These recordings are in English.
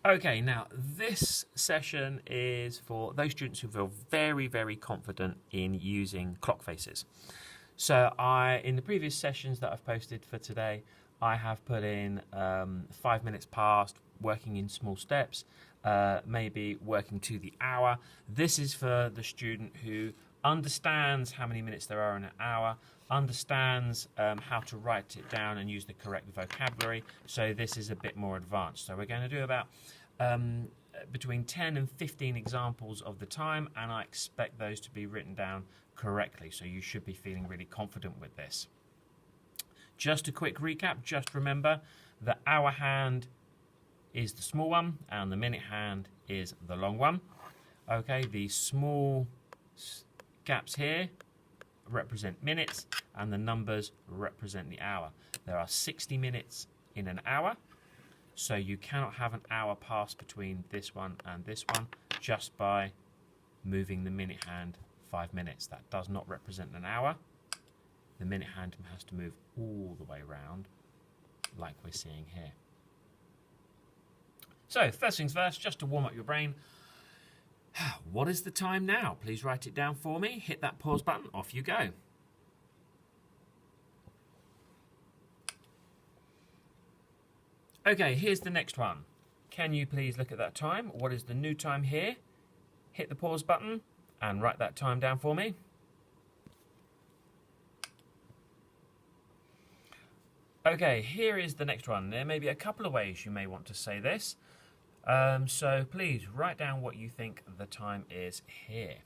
Okay, now this session is for those students who feel very, very confident in using clock faces. So in the previous sessions that I've posted for today, I have put in 5 minutes past, working in small steps, maybe working to the hour. This is for the student who understands how many minutes there are in an hour, understands how to write it down and use the correct vocabulary. So this is a bit more advanced. So we're going to do about between 10 and 15 examples of the time, and I expect those to be written down correctly. So you should be feeling really confident with this. Just a quick recap, just remember the hour hand is the small one and the minute hand is the long one. Okay, the small gaps here represent minutes and the numbers represent the hour. There are 60 minutes in an hour, so you cannot have an hour pass between this one and this one just by moving the minute hand 5 minutes. That does not represent an hour. The minute hand has to move all the way around like we're seeing here. So first things first, just to warm up your brain, what is the time now? Please write it down for me. Hit that pause button. Off you go. Okay, here's the next one. Can you please look at that time? What is the new time here? Hit the pause button and write that time down for me. Okay, here is the next one. There may be a couple of ways you may want to say this. So please write down what you think the time is here.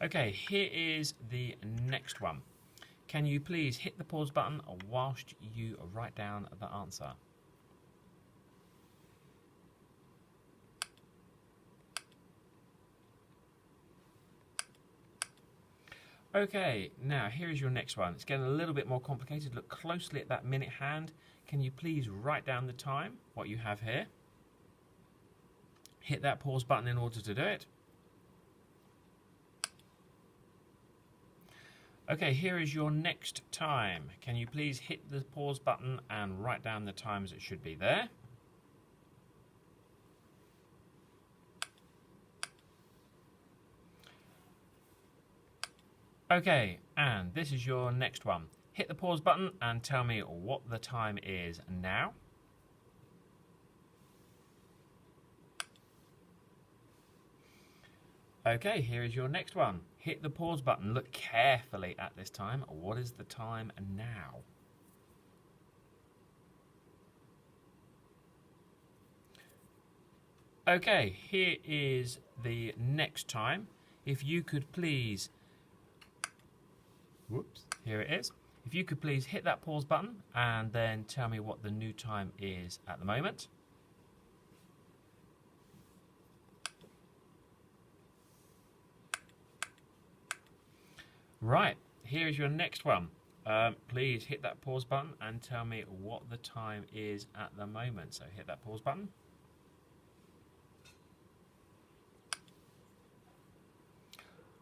Okay, here is the next one. Can you please hit the pause button whilst you write down the answer? Okay, now here is your next one. It's getting a little bit more complicated. Look closely at that minute hand. Can you please write down the time, what you have here? Hit that pause button in order to do it. Okay, here is your next time. Can you please hit the pause button and write down the time as it should be there? Okay, and this is your next one. Hit the pause button and tell me what the time is now. Okay, here is your next one. Hit the pause button. Look carefully at this time. What is the time now? Okay, here is the next time. If you could please... Whoops, here it is. If you could please hit that pause button and then tell me what the new time is at the moment. Right, here is your next one. Please hit that pause button and tell me what the time is at the moment. So hit that pause button.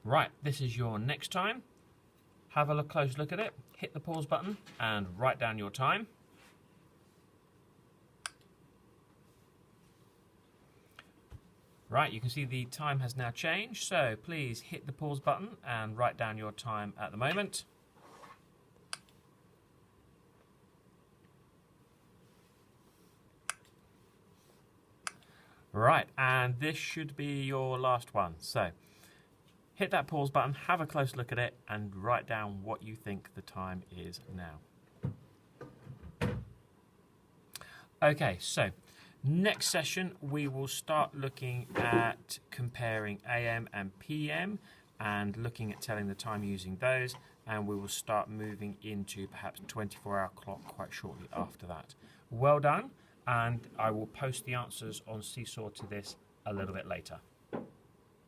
Right, this is your next time. Have a close look at it, hit the pause button and write down your time. Right, you can see the time has now changed, so please hit the pause button and write down your time at the moment. Right, and this should be your last one. So hit that pause button, have a close look at it, and write down what you think the time is now. Okay, so next session we will start looking at comparing AM and PM and looking at telling the time using those, and we will start moving into perhaps 24-hour clock quite shortly after that. Well done, and I will post the answers on Seesaw to this a little bit later.